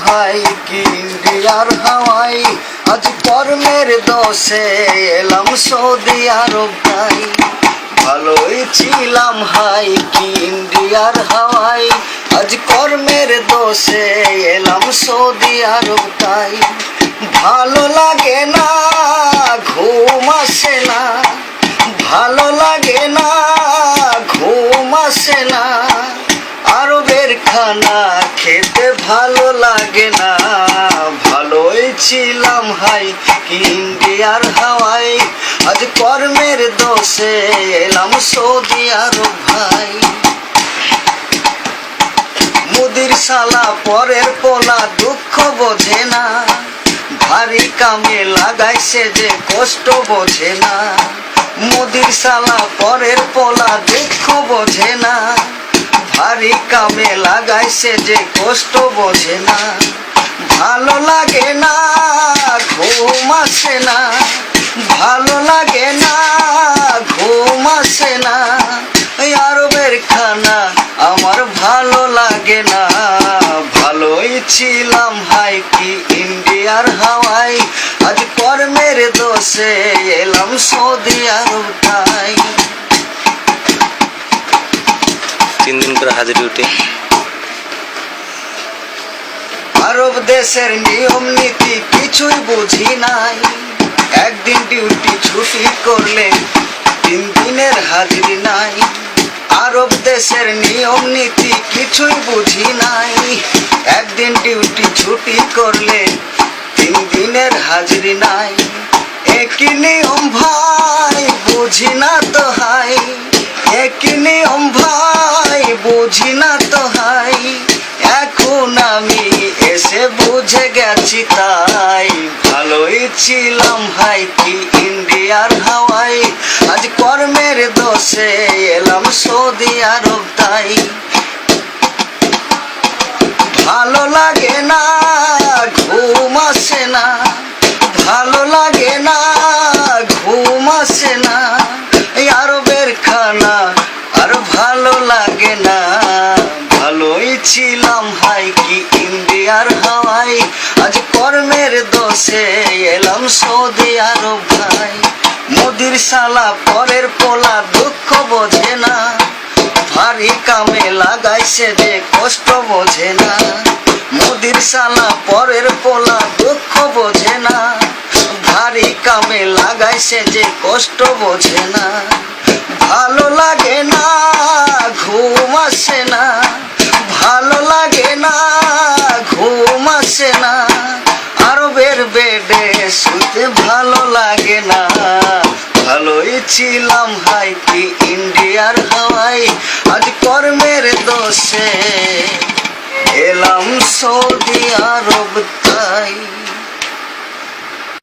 High কি ইন্ডিয়ার হাওয়াই, আজ কর্মের দোষে এলাম সৌদি আরব তাই। ভালোই ছিলাম হাই কি ইন্ডিয়ার হাওয়াই, আজ কর্মের দোষে এলাম সৌদি আরব তাই। ভালো লাগে না, ঘুম আসে না, ভালো লাগে না, ঘুম আসে না, আরবের খানা খেতে ভালো লাগে না। ভালোই ছিলাম হাই কি ইন্ডিয়ার হাওয়াই, আজ কর্মের দোষে এলাম সৌদি আরব ভাই। মুদির শালা পরের পোলা দুঃখ বোঝে না, ভারী কামে লাগাইছে যে কষ্ট বোঝে না। মুদির শালা পরের পোলা দুঃখ বোঝে না, ভারী কামে লাগাইছে যে কষ্ট বোঝে না। ভালো লাগে না, ঘুম আসে না, ভালো লাগে না, ঘুম আসে না, আরবের খানা আমার ভালো লাগে না। ভালোই ছিলাম হাই কি ইন্ডিয়ার হাওয়াই, আজ কর্মের দোষে এলাম সৌদি আরব তাই। 3 দিন করে হাজিরি উঠে। আরব দেশের নিয়ম নীতি কিছুই বুঝি নাই, একদিন ডিউটি ছুটি করলে 3 দিনের হাজিরি নাই। আরব দেশের নিয়ম নীতি কিছুই বুঝি নাই, একদিন ডিউটি ছুটি করলে 3 দিনের হাজিরি নাই। একই নিয়ম ভাই বুঝি না তো হাই, একই নিয়ম ভাই বুঝি না তো হাই, এখন আমি এসে বুঝে গেছি তাই। ভালোই ছিলাম হাই কি ইন্ডিয়ার হাওয়াই, আজ কর্মের দোষে এলাম সৌদি আরব তাই। ভালো লাগে না, ঘুম আসে না, ভালো লাগে না, ঘুম আসে না, আরবের খানা আর ভালো লাগে না। ভালোই ছিলাম হাই কি ইন্ডিয়ার হাওয়াই, আজ কর্মের দোষে এলাম সৌদি আরব ভাই। মুদির শালা পরের পোলা দুঃখ বোঝে না, ভারী কামে লাগাইছে যে কষ্ট বোঝে না। মুদির শালা পরের পোলা দুঃখ বোঝে না, ভারী কামে লাগাইছে যে কষ্ট বোঝে না। ভালো লাগে না, ঘুম আসে না, ভালো লাগে না, ঘুম আসে না, আরবের বেডে শুতে ভালো লাগে না। ভালোই ছিলাম হাই কি ইন্ডিয়ার হাওয়াই, আজ কর্মের দোষে এলাম সৌদি আরব তাই।